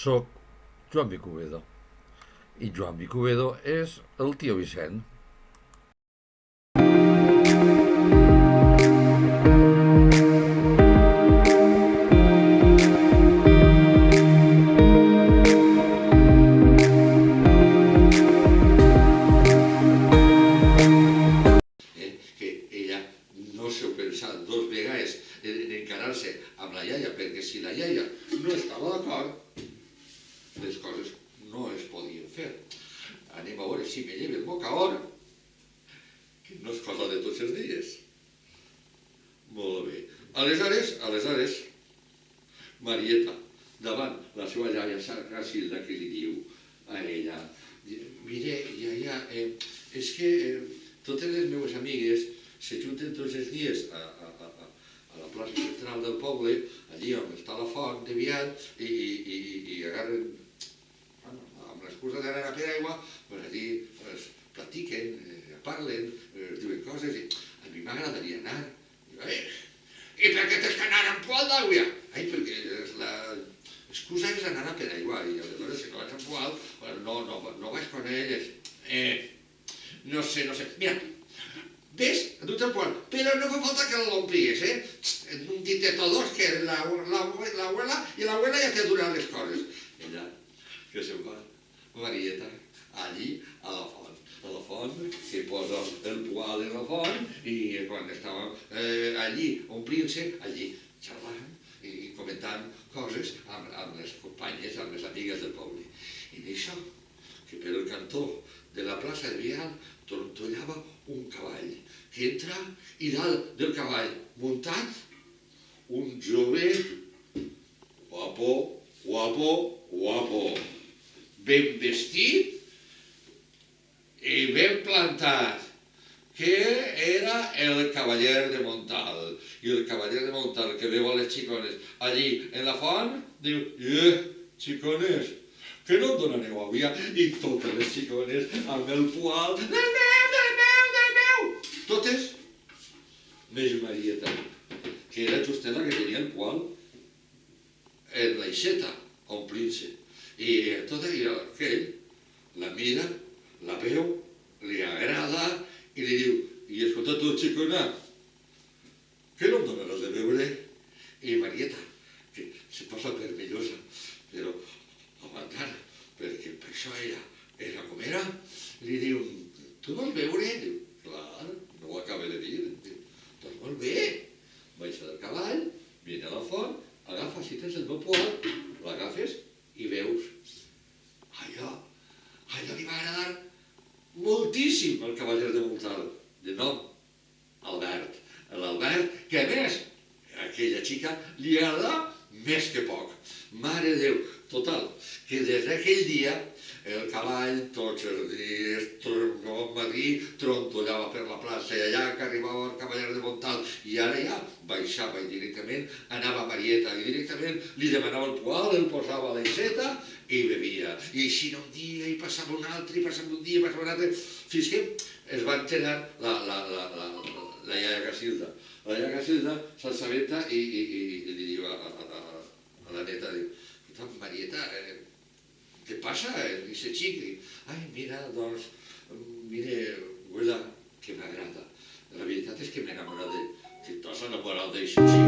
Soc Joan Vicubedo i Joan Vicubedo és el tio Vicent. Que ella no s'ho pensat dos vegades en encarar-se amb la iaia, perquè si la iaia no estava d'acord, les coses no es podien fer. Anem a veure si me lleva el bocaor, que no és cosa de tots els dies. Molt bé. Aleshores, Marieta, davant la seva iaia Casilda, que li diu a ella: mire, iaia, és que totes les meves amigues se junten tots els dies a la plaça central del poble, allí on està la font de Vial, i agarren, amb l'excusa d'anar a per aigua, allí platiquen, parlen, diuen coses, i a mi m'agradaria anar. I per què tens que anar amb poal d'aigua? Ai, perquè l'excusa és anar a per aigua, i aleshores si no vaig amb poal, no vaig con elles. No sé, mira, ves, dut el poal, però no fa falta que l'ompligues, un titet o dos, que l'abuela ja t'ha donat les coses. Ella, que se'n va, Marieta, allí a la font, que posa el poal en la font, i quan estàvem allí omplint-se, allí xerrant i comentant coses amb les companyes, amb les amigues del poble. I d'això, que per el cantó de la plaça de Vial trontollava un cavall, que entra i dalt del cavall, muntat, un jove guapo, ben vestit i ben plantat, que era el cavaller de Montal. I el cavaller de Montal, que veu a les xicones allí en la font, diu: xicones, que no em donareu aigua? I totes les xicones amb el poal, del meu! Totes, més Marieta, que era justeta que tenia el poal en l'aixeta, omplint-se. I tot aquell la mira, la veu, li agrada i li diu: i escolta tu, xicona, que no em donaràs de beure? I Marieta, que se posa vermellosa, però aguantant, perquè per això ella era com era, li diu: tu vols beure? Diu: clar, no ho acaba de dir. Diu: doncs molt bé. Baixa del cavall, viene a la font, agafa, si tens el meu poal, l'agafes i beus. Allò li va agradar moltíssim al cavaller de Montal, de nom Albert. L'Albert, que a més, a aquella xica li agrada més que poc. Mare de Déu, total, que des d'aquell dia el cavall tots els dies, com a dir, trontollava per la plaça, i allà que arribava el cavaller de Montal, i ara ja baixava i directament anava a Marieta, i directament li demanava el poal, el posava a l'aixeta i bevia. I així un dia, i passava un altre, i passava un dia, i passava un altre, fins que es va enterar la iaia Casilda. La iaia Casilda s'assabenta i li diu a la neta, diu: Marieta, què passa? Dice xic. Ai, mira, doncs, mire, abuela, que m'agrada. La veritat és que m'he enamorat de... Que t'has enamorat d'això xic.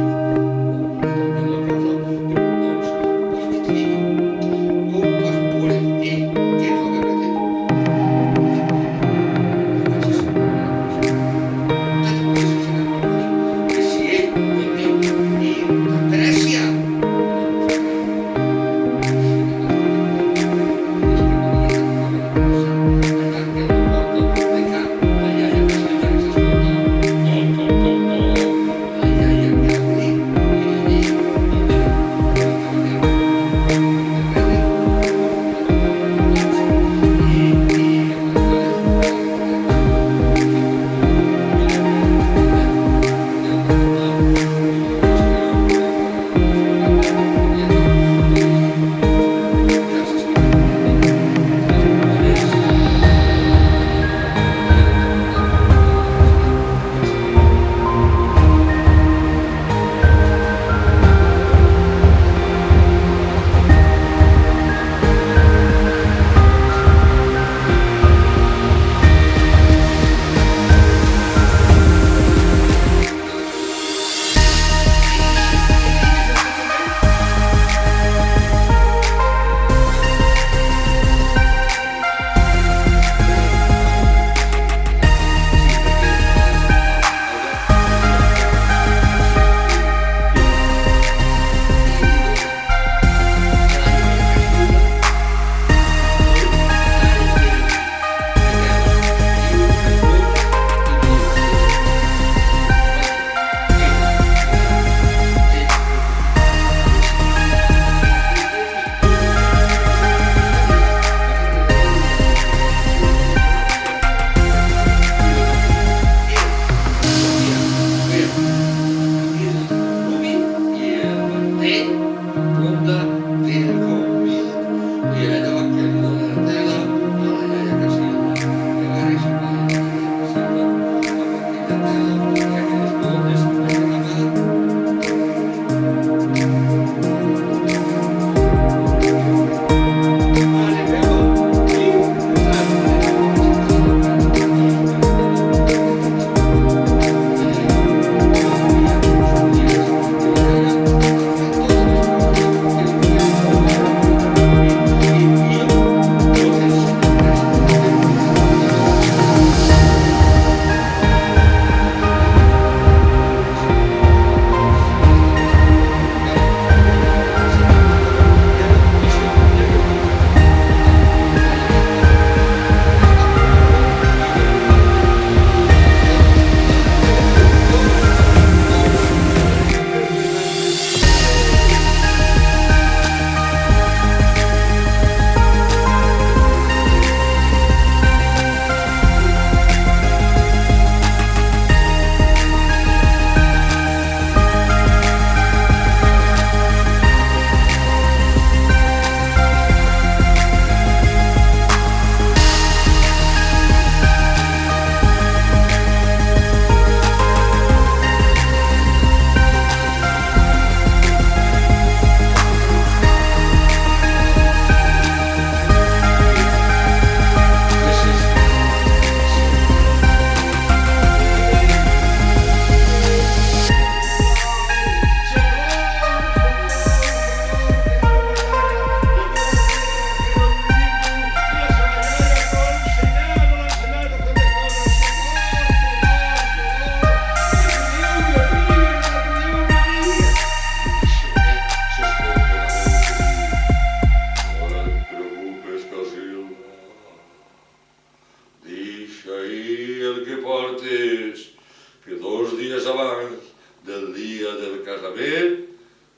hores abans del dia del casament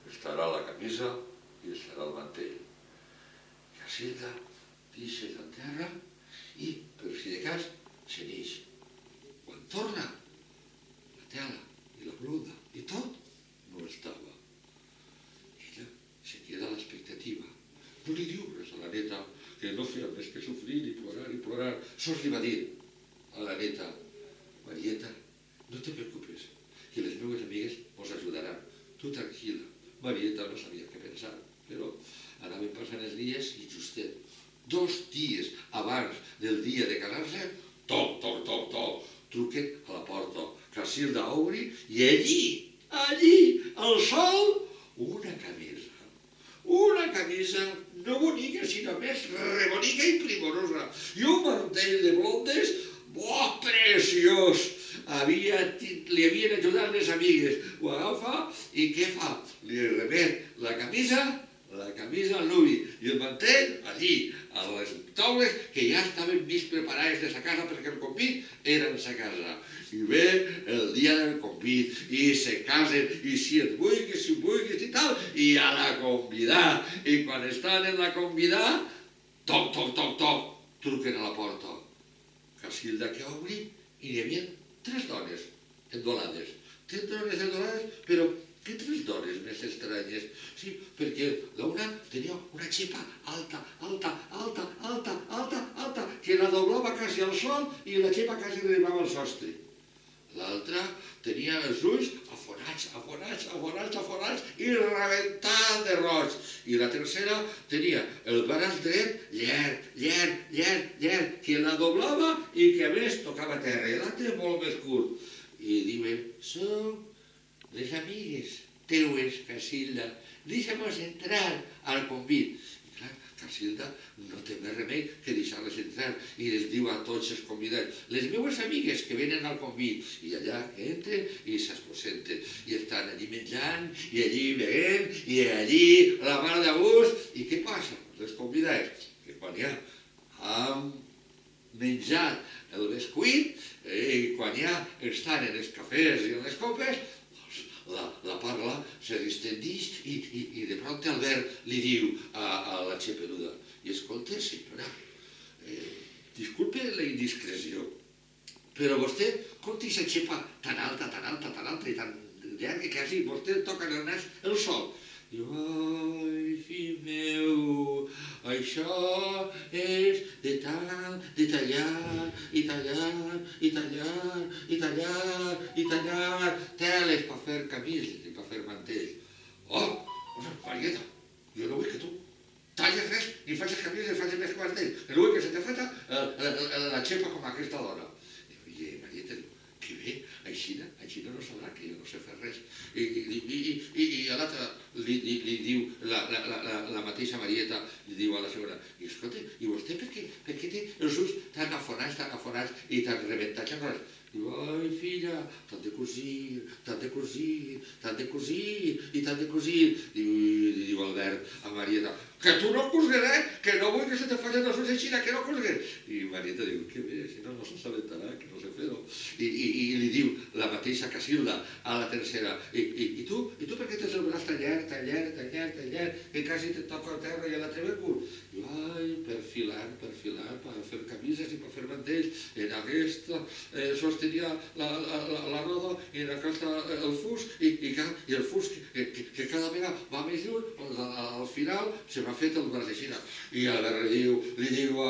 estarà la camisa i estarà el mantell. Casilda deixa en terra i, per si de cas, se n'eix. Quan torna, la tela i la blunda i tot no estava. Ella se queda a l'expectativa. No li diu res a la neta, que no feia més que sofrir i plorar i plorar. Sols li va dir a la neta: Marieta, no te preocupes, que les meves amigues mos ajudaran. Tu tranquil·la. Marieta no sabia què pensar, però anaven passant els dies i justet 2 dies abans del dia de casar-se, toc, toc, toc, toc, truquen a la porta. Casilda obri i allí, al sol, una camisa no bonica, sinó més rebonica i primorosa, i un mantell de blondes, preciós. Li havien ajudat les amigues. Ho agafa i què fa? Li remet la camisa al nuvi i el mantell allí, a les taules que ja estaven mig preparades de sa casa perquè el convit era en sa casa. I ve el dia del convit i se casen i si et vulguis i tal, i a la convidar. I quan estan en la convidar, toc, toc, toc, toc, truquen a la porta. Casilda que obri i hi havia 3 dones endolades. 3 dones endolades, però què 3 dones més estranyes? Sí, perquè l'una tenia una xepa alta, que la doblava quasi al sol i la xepa quasi arribava al sostre. L'altra tenia els ulls afonats i rebentant de roig. I la tercera tenia el braç dret llarg, que la doblava i que a més tocava terra. I l'altre molt més curt. I diuen: som les amigues teues, Casilda, deixa'm-nos entrar al convit. I clar, Casilda no té més remei que deixar-les entrar i les diu a tots els convidats: les meues amigues que venen al convit. I allà entren i s'esposenten i estan allí menjant i allí beguent i allí la mar de gust. I què passa? Els convidats, que quan ja han menjat el bescuit i quan ja estan en els cafès i en les copes, la parla se distendeix i de pront Albert li diu a la xeperuda: i escolta, senyora, disculpe la indiscreció, però vostè com té aquesta xepa tan alta i tan llarga que quasi vostè toca en el nas el sol? Diu: ai, fill meu, això és de tallar teles per fer camises i per fer mantells. Oh, Marieta, jo no vull que tu talles res, ni facis camises ni facis més mantells. No vull que se te feta la xepa com aquesta dona. Diu: Marieta, que bé, així no sabrà que jo no sé fer res. I a l'altra li diu, la mateixa Marieta li diu a la segona: i escolta, i vostè per què té els ulls tan afonats i tan rebentats en res? Diu: ai, filla, t'han de cosir. Diu Albert a Marieta: que tu no cosgues, que no vull que se te facin els ulls així, que no cosgues. I Marieta diu: que bé, si no s'assabentarà, que no sé fer-ho. I li diu la mateixa Casilda a la tercera: i tu per què tens el braç tan llarg, que quasi te toca a terra i a l'altre ben curt? Diu: ai, per filar, per fer camises i per fer mantells. En aquesta sostenia la roda i en aquesta el fus, i el fus que cada vegada va més lluny, al final se m'ha fet el braç així. I Albert li diu a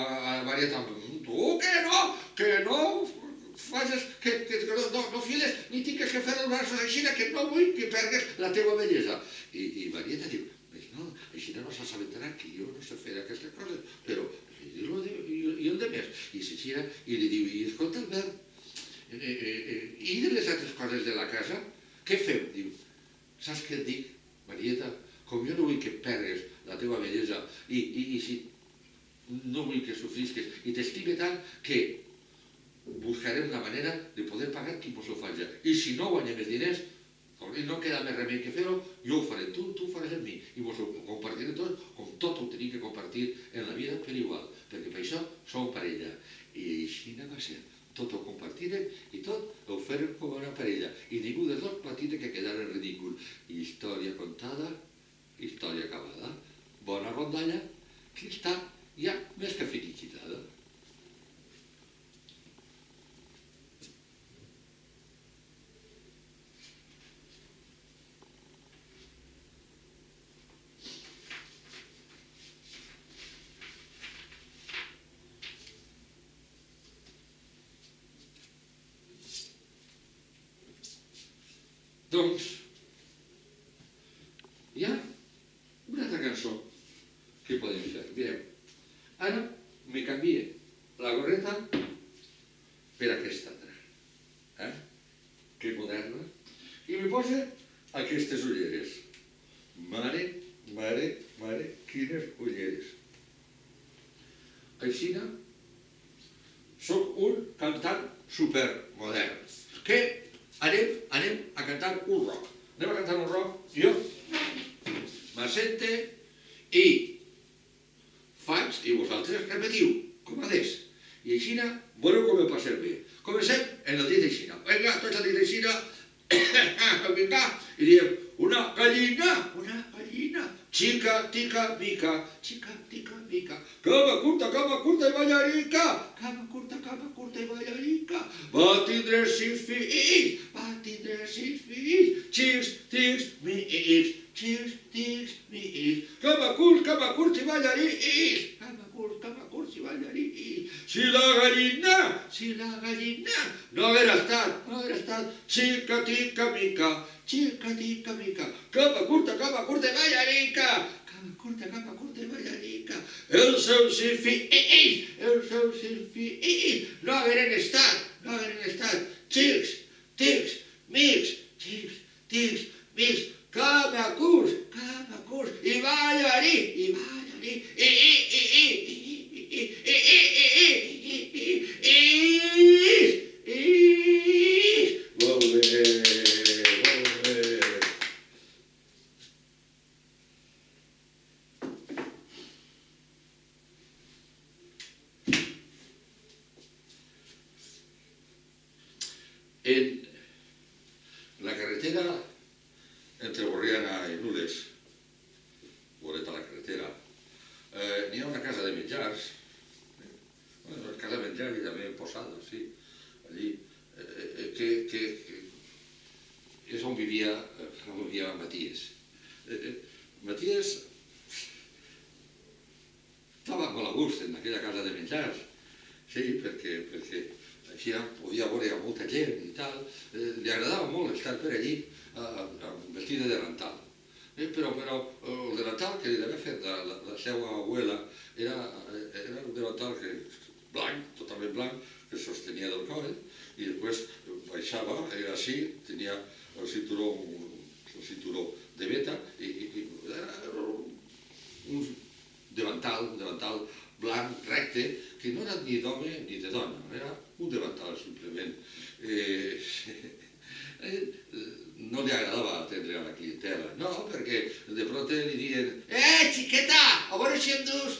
Marieta: tu que no facis, que no files ni tingues que fer els braços així, que no vull que pergues la teva bellesa. I Marieta diu: no, així no s'assabentarà que jo no sé fer aquestes coses, però i el de més. I se gira i li diu: i escolta, Albert, i de les altres coses de la casa, què fem? Diu: saps què et dic, Marieta? Com jo no vull que pergues la teva bellesa i si no vull que sofrisques i t'estime tant que buscarem la manera de poder pagar qui mos ho faci. I si no guanyem els diners, no queda més remei que fer-ho, jo ho faré, tu ho faràs amb mi, i mos ho compartirem tot, com tot ho tenim que compartir en la vida per igual, perquè per això som parella. I així va ser. tot ho compartiren i tot ho feren com una parella. I ningú dels dos platita que quedara en ridícul. Història contada, història acabada. Bona rondalla, que està ja més que finiquitada. Doncs, hi ha una altra cançó que podem fer. Mireu, ara me canvie la gorreta per aquesta altra, que moderna, i me posa aquestes ulleres. Mare, mare, mare, quines ulleres. Aixina, soc un cantant supermodern. Que anem a cantar un rock. Anem a cantar un rock, jo m'assente i faig, i vosaltres repetiu, com a des. I aixina, veureu com ho passem bé. Comencem en el dit aixina. Vinga, tots el dit aixina. Vinga, i diem, una gallina, xica, tica, mica, cama curta i ballarica, i ballarica, va tindre 6 fills, xics, tics, mics, cama curt i ballarics, si la gallina no haguera estat xica, tica, mica, cama curta i ballarica, els seus fills no hagueren estat xics, tics, mics, cama curts i ballarics, molt bé. En la carretera entre Borriana i Nules, voreta la carretera, n'hi ha una casa de menjars, una casa de menjar i també posada, sí, allí, que és on vivia Matías. Matías estava molt a gust en aquella casa de menjars, sí, perquè així podia veure molta gent i tal. Li agradava molt estar per allí vestit de delantal. Però el delantal que li devia fer la seva abuela era un delantal blanc, totalment blanc, que sostenia del coll i després baixava, era així, tenia el cinturó de veta i era un delantal blanc, recte, que no era ni d'home ni de dona, era un delantal simplement. No li agradava atendre a la clientela, no, perquè de pronto li diuen xiqueta, a veure si em dus.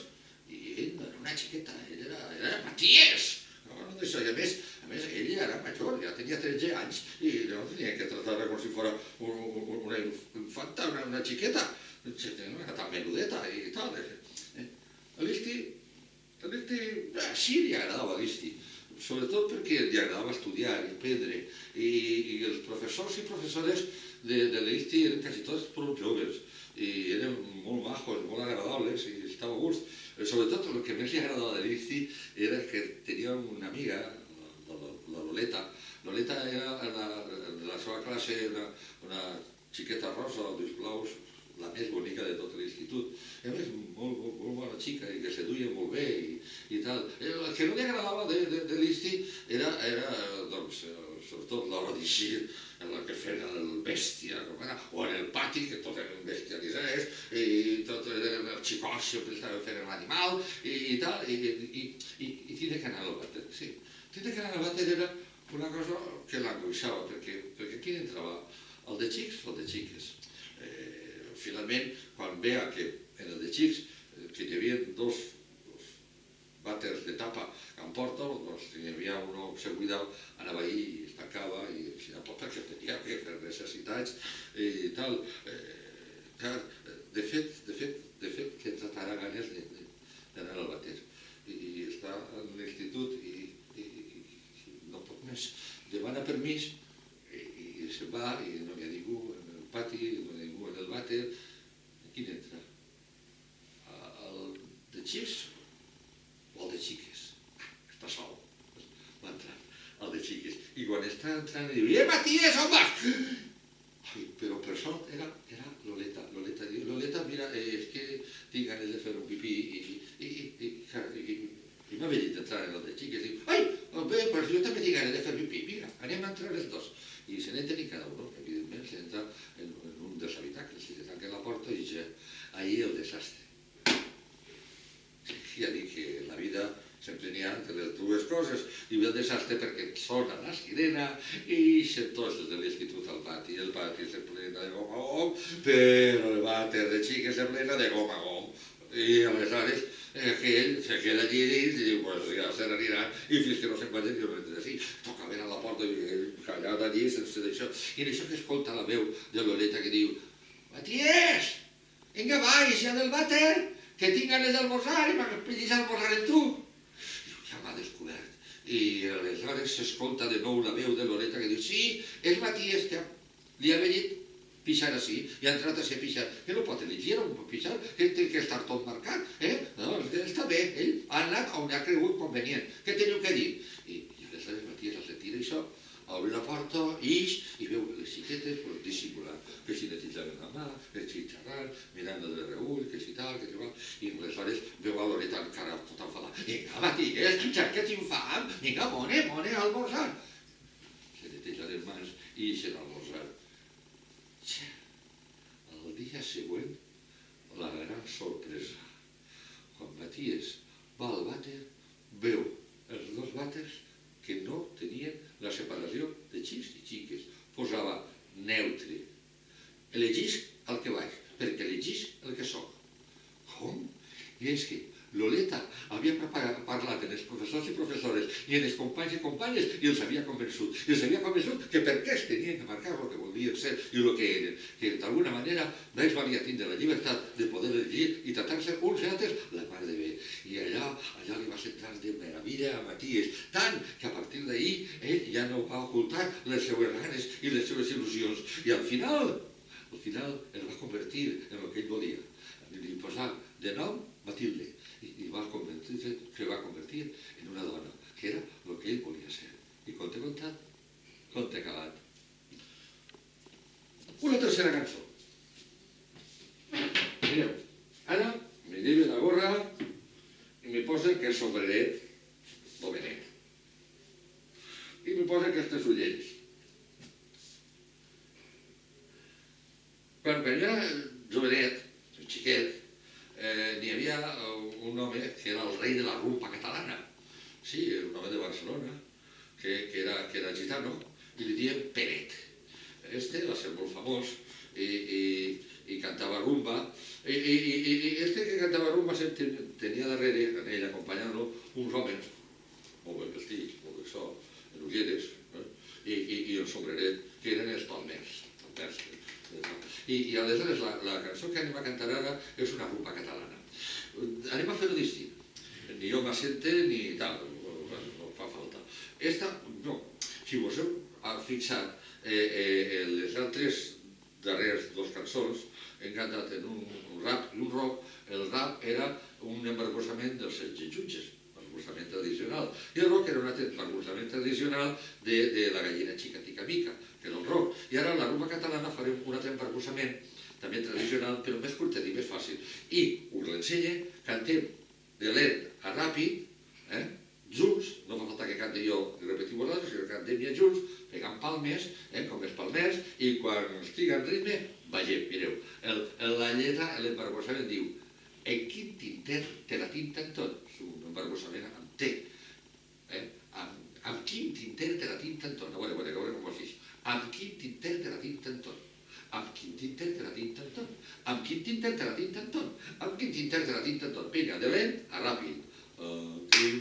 I ell no era una xiqueta, ell era Matías. I a més, ell ja era major, ja tenia 13 anys i no tenia que tractar-la com si fos una infanta, una xiqueta. No era tan menudeta i tal. A l'Isti sí li agradava a l'Isti, sobretot perquè li agradava estudiar i aprendre, i els professors i professores de l'Isti eren quasi tots prou joves, i eren molt majos, molt agradables, i estava a gust. Sobretot el que més li agradava de l'Isti era que tenia una amiga, la Loleta. Loleta era de la seva classe una xiqueta rosa, d'ulls blaus, la més bonica de tot l'institut. A més, molt bona xica i que se duia molt bé i tal. El que no li agradava de l'Isti era, sobretot, l'hora d'eixir, en la que feien el bèstia, o en el pati, que tot eren bestialitzers, i tot eren els xicots, sempre estaven fent l'animal, i tal, i tindre que anar al vàter, sí. Tindre que anar al vàter era una cosa que l'angoixava, perquè aquí entrava el de xics o el de xiques. Finalment, quan veia que en el de xics, que hi havia dos vàters de tapa que em porto, doncs si hi havia un que se cuidava, anava ahí i es tancava i si no pot perquè tenia que fer necessitats i tal. Clar, de fet, que ens atarà ganes d'anar al vàter. I està a l'institut i no pot més. Demana permís i se'n va i no hi ha ningú en el pati, no hi ha ningú en el vàter. Quin entra? El de xics o el de xiques? Està sol. Va entrar el de xiques. I quan està entrant diu, Matías, on vas? Ai, però per sort era Loleta. Loleta, mira, és que tinc ganes de fer un pipí i m'ha venit d'entrar en el de xiques. Diu, ai, bé, però jo també tinc ganes de fer pipí. Mira, anem a entrar els dos. I se n'entren i cada un, evidentment, s'entra en un dels habitacles, se tanca la porta i ja, ahí el desastre. Ja dic que la vida sempre n'hi ha entre les dues coses. Hi ha el desastre perquè sona la sirena i ixen tots els de l'institut al pati. El pati se plena de gom a gom, però el vàter de xiques se plena de gom a gom. I aleshores aquell se queda allí dins i diu, pues ja se n'aniran i fins que no se'n vagin jo no entres així. Toca veure a la porta i ell callat allí sense d'això. I en això que escolta la veu de Loleta que diu, Matías, vinga baix ja del vàter, que tinc ganes d'almorzar i m'aspedis a almorzar amb tu. Ja m'ha descobert. I aleshores s'escolta de nou la veu de Loleta que diu, sí, és Matías que li ha venit pixar així, i ha entrat a ser pixar. Que no pot elegir on pot pixar, que té que estar tot marcat. No, està bé, ell ha anat on ha cregut convenient. Què teniu que dir? I aleshores Matías es retira això, obre la porta, ix, i veu les xiquetes dissimulant, que si netitzaven la mà, que si xerrant, mirant el reull, que si tal, que si tal, i aleshores veu a Loreta encara tot enfadada. Vinga, Matías, ja que tinc fam, vinga, mone, a almorzar. Se netitza les mans i ixen a almorzar. El dia següent, la gran sorpresa. Quan Matías va al vàter, veu els dos vàters que no tenien la separació de xics i xiques. Posava neutre. Elegisc el que vaig, perquè elegisc el que soc. Com? I és que Loleta havia parlat amb els professors i professores i amb els companys i companyes i els havia convençut. I els havia convençut que per què es tenien que marcar el que volien ser i el que eren. Que d'alguna manera ells valia tindre la llibertat de poder elegir i tractar-se uns i altres la mar de bé. I allà li va centrar de meravella a Matías, tant que a partir d'ahir ell ja no va ocultar les seues ganes i les seues il·lusions. I al final es va convertir en el que ell volia. Li posà de nom Matilde. I va convertir en una dona, que era el que ell volia ser. I conte contat, conte acabat. Una tercera cançó. Mireu, ara me lleve la gorra i me posa aquest sombreret bovenet. I me posa aquestes ulleres. Quan jo era jovenet, xiquet, n'hi havia un home que era el rei de la rumba catalana. Sí, un home de Barcelona, que era gitano, i li diem Peret. Este va ser molt famós i cantava rumba. I este que cantava rumba tenia darrere, en ell acompanyant-lo, uns homes molt ben vestits, molt ben so, en ulleres, i el sombreret, que eren els palmers. I aleshores la cançó que anem a cantar ara és una rumba catalana. Anem a fer-ho distint. Ni jo m'assente ni tal, no fa falta. Esta, no. Si vos heu fixat, les altres darreres dues cançons hem cantat en un rap i un rock. El rap era un embarbussament dels 16 jutges, embarbussament tradicional. I el rock era un altre embarbussament tradicional de la gallina xica tica mica, que era el rock. I ara a la rumba catalana farem un altre embarbussament, també tradicional, però més curtet i més fàcil. I us l'ensenya, cantem de lent a ràpid, junts, no fa falta que cante jo i repetim vosaltres, sinó que cantem ja junts, pegant palmes, com els palmers, i quan estigui en ritme, vegem, mireu. La lletra, l'embarbussament diu, en quin tinter te la tinten tot? És un embarbussament amb T. Amb quin tinter te la tinten tot? A veure com ho dius. Amb quin tinter te la tinten tot? Amb quin tinter te la tinten tot? Amb quin tinter te la tinten tot? Amb quin tinter te la tinten tot? Vinga, de lent a ràpid. Amb quin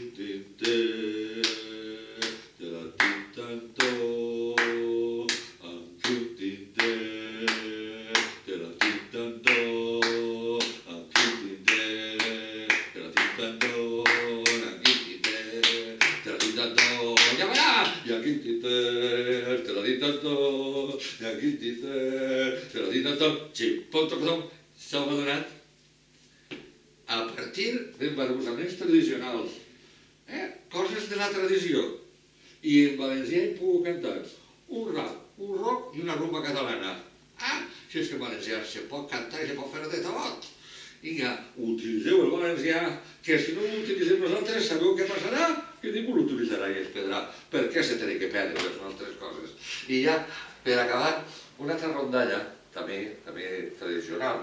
tanto, llamará, y aquí te lo di tanto, y aquí te lo di tanto, xip.com, s'ha donat a partir d'embarbussaments tradicionals, coses de la tradició. I en valencià hi puc cantar un rap, un rock i una rumba catalana. Si és que en valencià se pot cantar i se pot fer de tot. Vinga, utilitzeu el valencià, que si no l'utilitzem nosaltres sabeu què passarà? Que ningú l'utilitzarà i es perdrà. Per què se tenen que perdre les nostres coses? I ja, per acabar, una altra rondalla, també tradicional.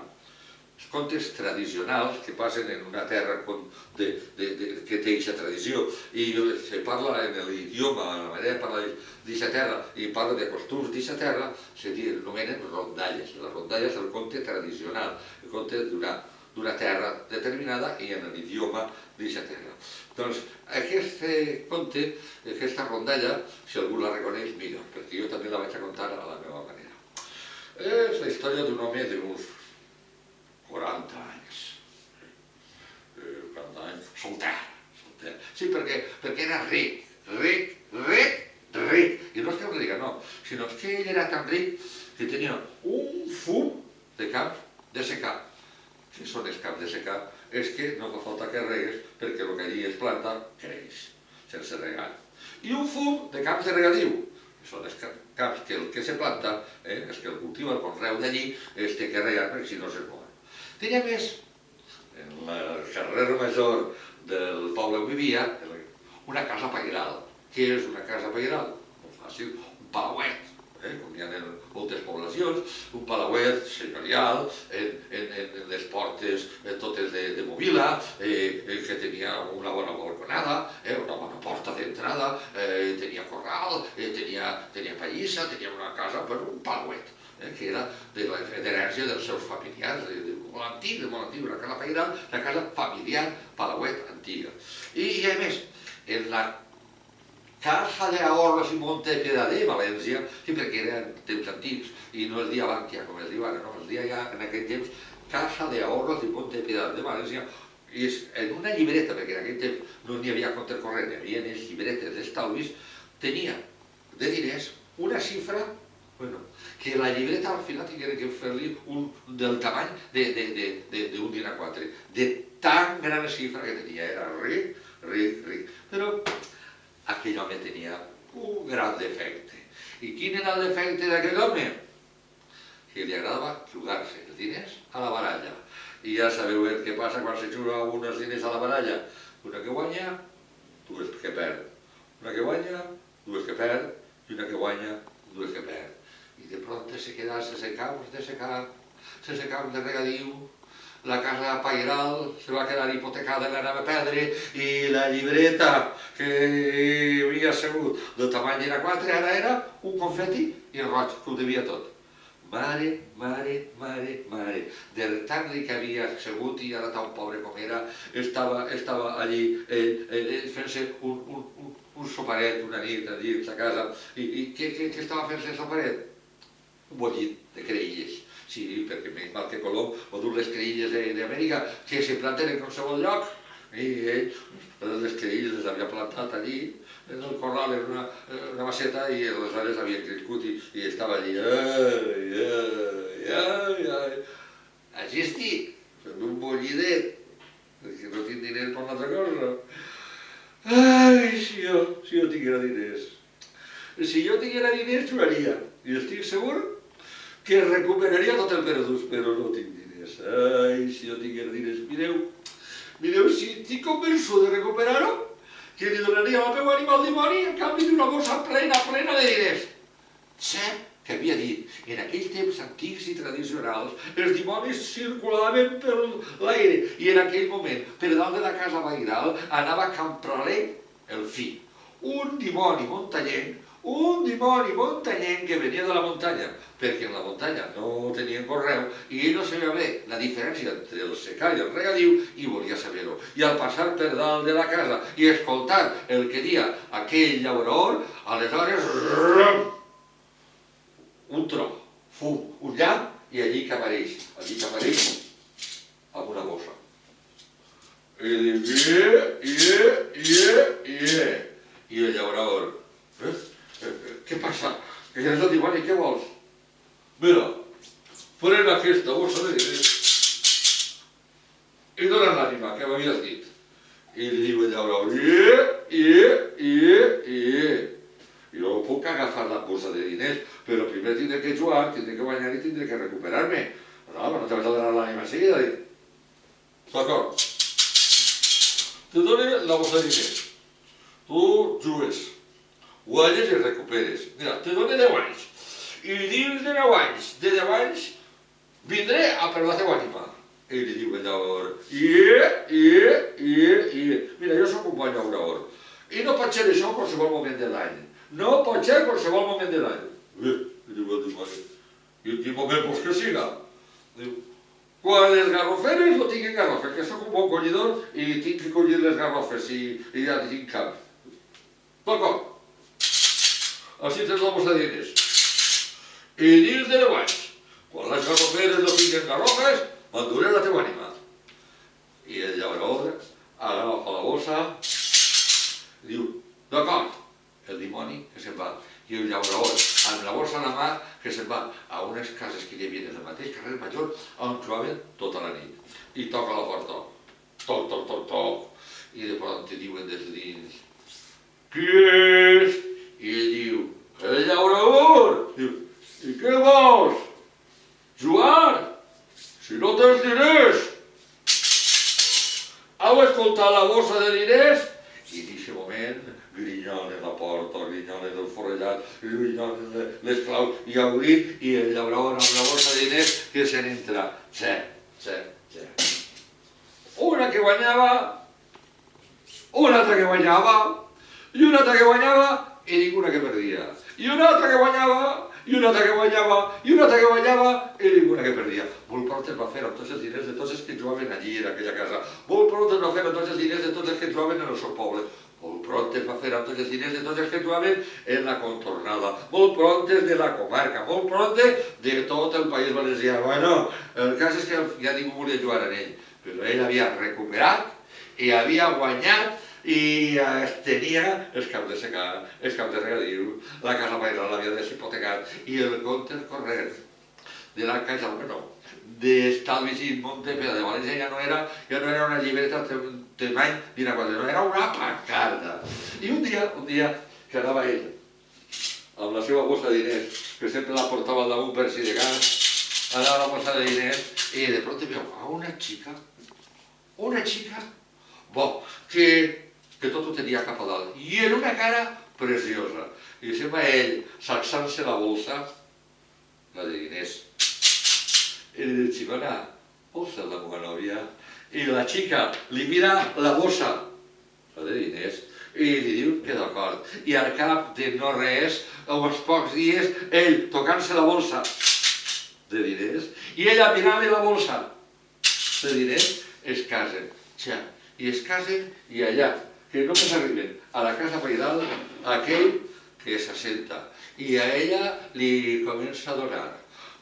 Els contes tradicionals que passen en una terra que té aquesta tradició i se parla en l'idioma, en la manera de parlar d'aquesta terra i parla de costums d'aquesta terra, s'anomenen rondalles. La rondalla és el conte tradicional, el conte d'una terra determinada i en l'idioma d'aquesta terra. Doncs aquest conte, aquesta rondalla, si algú la reconeix, millor, perquè jo també la vaig a contar a la meva manera. És la història d'un home d'uns 40 anys. 40 anys, solter. Sí, perquè era ric. I no és que era ric, no, sinó que ell era tan ric que tenia un fum de camps de secà. Què són els camps de secà? És que no fa falta que regues perquè el que allí es planta creix, sense regar. I un fum de camps de regadiu. Són els camps que el que se planta, els que el cultiva, el conreu d'allí, es té que regar perquè si no se mor. Tenia més, en el carrer major del poble on vivia, una casa pairal. Què és una casa pairal? Molt fàcil, un palauet, com hi ha en moltes poblacions, un palauet senyorial, en les portes totes de mobila, que tenia una bona balconada, una bona porta d'entrada, tenia corral, tenia pallissa, tenia una casa per un palauet, que era d'herència dels seus familiars, molt antic, una casa pairal, la casa familiar palauet antiga. I a més, en la Caja de Ahorros i Montepiedad de València, sí, perquè eren temps antics, i no es dia Bànquia, com es diu ara, no, es dia ja en aquell temps Caja de Ahorros i Montepiedad de València, i en una llibreta, perquè en aquell temps no n'hi havia compte corrent, hi havia les llibretes d'estalvis, tenia de diners una xifra, que la llibreta al final tinguera que fer-li del tamany d'un dinar 4, de tan gran xifra que tenia, era ric. Però aquell home tenia un gran defecte. I quin era el defecte d'aquell home? Que li agradava jugar-se els diners a la baralla. I ja sabeu què passa quan se juga uns diners a la baralla. Una que guanya, dues que perd. Una que guanya, dues que perd. I una que guanya, dues que perd. I de pronto se queda sense camps de regadiu, la casa pairal se va quedar hipotecada i l'anava a perdre, i la llibreta que havia sigut del tamany d'una 4 ara era un confeti i el roig, que ho devia tot. Mare, de tan ric que havia sigut i ara tan pobre com era, estava allí fent-se un soparet una nit a dins a casa. I què estava fent-se el soparet? Un bollit de creïlles. Sí, perquè més mal que Colom o dur les creïlles d'Amèrica que se planten en qualsevol lloc. I ell les creïlles les havia plantat allí en el corral, en una maceta, i aleshores havien crescut i estava allí. Així estic, fent un bollidet, perquè no tinc diners per una altra cosa. Ai, si jo tinguera diners. Si jo tinguera diners, jugaria. I estic segur que recuperaria tot el perdut, però no tinc diners. Ai, si jo tinguera diners. Mireu, si estic convençut de recuperar-ho, que li donaria al meu ànima al dimoni a canvi d'una bossa plena de diners. Sé que havia dit, en aquells temps antics i tradicionals, els dimonis circulaven per l'aire, i en aquell moment, per dalt de la casa pairal, anava Campralent el fill, un dimoni muntanyenc que venia de la muntanya, perquè en la muntanya no tenien correu, i ell no sabia bé la diferència entre el secà i el regadiu, i volia saber-ho. I al passar per dalt de la casa i escoltar el que dia aquell llaurador, aleshores, un tro, fum, un llamp, i allí que apareix amb una bossa. I diu, i el tindré que recuperar-me. No, no te vas a donar l'ànima seguida. D'acord. Te dono la bossa de diners. Tu jugues, guanyes i recuperes. Mira, te dono 10 anys. I dins de 10 anys, vindré a per la teva ànima. I li diu el llaurador, mira, jo sóc un bon llaurador. I no pot ser això qualsevol moment de l'any. No pot ser qualsevol moment de l'any. Li diu el dimoni, i en quin moment vols que siga? Diu, quan les garroferes no tinguin garrofes, que sóc un bon collidor i tinc que collir les garrofes i ja tinc camp. D'acord. Així tens la bossa de diners. I dins de 10 anys, quan les garroferes no tinguin garrofes, m'enduré la teva ànima. I el llaurador agafa la bossa i diu, d'acord, el dimoni que se'n va. I el llaurador, amb la bossa a la mà, que se'n va a unes cases que hi havia en el mateix carrer Major, on trobaven tota la nit. I toca la porta. Toc, toc, toc, toc. I de pront te diuen des de dins, qui és? I ell diu, el llaurador. Diu, i què vols? Joan, si no tens diners. Heu escoltat la bossa de diners? I en aquest moment grinyolen la porta, grinyolen el forrellat, grinyolen les claus i obrim i el llaurador amb la bossa de diners que se n'entra. Xe. Una que guanyava, una altra que guanyava, i una altra que guanyava i ninguna que perdia. I una altra que guanyava, i una altra que guanyava, i una altra que guanyava i ninguna que perdia. Molt pront es va fer amb tots els diners de tots els que jugaven allí en aquella casa. Molt pront es va fer amb tots els diners de tots els que jugaven en el seu poble. Molt pront es va fer amb tots els diners de tots els que jugaven en la contornada. Molt pront de la comarca, molt pront de tot el País Valencià. Bueno, el cas és que ja ningú volia jugar en ell, però ell havia recuperat i havia guanyat i tenia els camps de secar, els camps de regadiu, la casa pairal l'havia deshipotecat i el compte corrent de la Caixa, bueno, d'Estalvis i Montepera de València ja no era una llibreta temany ni una cosa, no, era una pancarta. I un dia que anava ell amb la seva bossa de diners, que sempre la portava al damunt per si de cas, anava la bossa de diners i de pront veu a una xica, que tot ho tenia cap a dalt, i en una cara preciosa. I se'n va ell, sacsant-se la bolsa, la de diners. I li diu, xicona, vols ser la meva nòvia? I la xica li mira la bossa, la de diners, i li diu que d'acord. I al cap de no res, a uns pocs dies, ell tocant-se la bolsa de diners, i ella mirant-li la bolsa de diners, es casen. I es casen i allà, que només arriben a la casa pairal aquell que s'assenta i a ella li comença a donar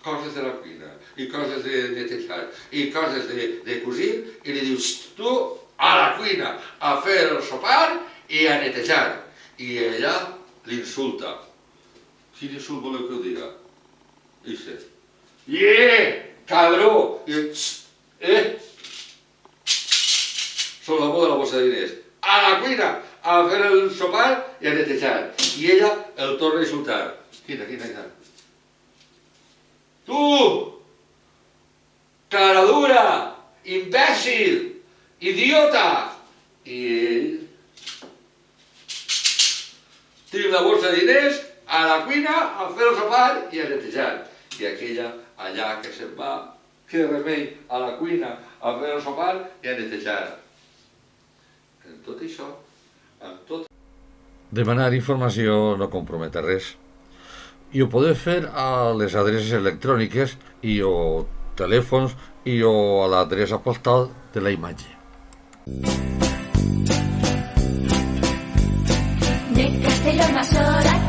coses de la cuina i coses de netejar i coses de cosir i li dius tu a la cuina a fer el sopar i a netejar i ella l'insulta. Quin insult voleu que ho diga? Dice, cabró! Són l'amo de la bossa de diners. A la cuina, a fer el sopar i a netejar. I ella el torna a insultar. Quina. Tu! Caradura! Imbècil! Idiota! I ell tinc la bossa de diners a la cuina a fer el sopar i a netejar. I aquella allà que se'n va, que remei, a la cuina a fer el sopar i a netejar. En tot això, en tot... Demanar informació no compromet res. I ho podeu fer a les adreces electròniques i o telèfons i o a l'adreça postal de la imatge. De Castelló Masora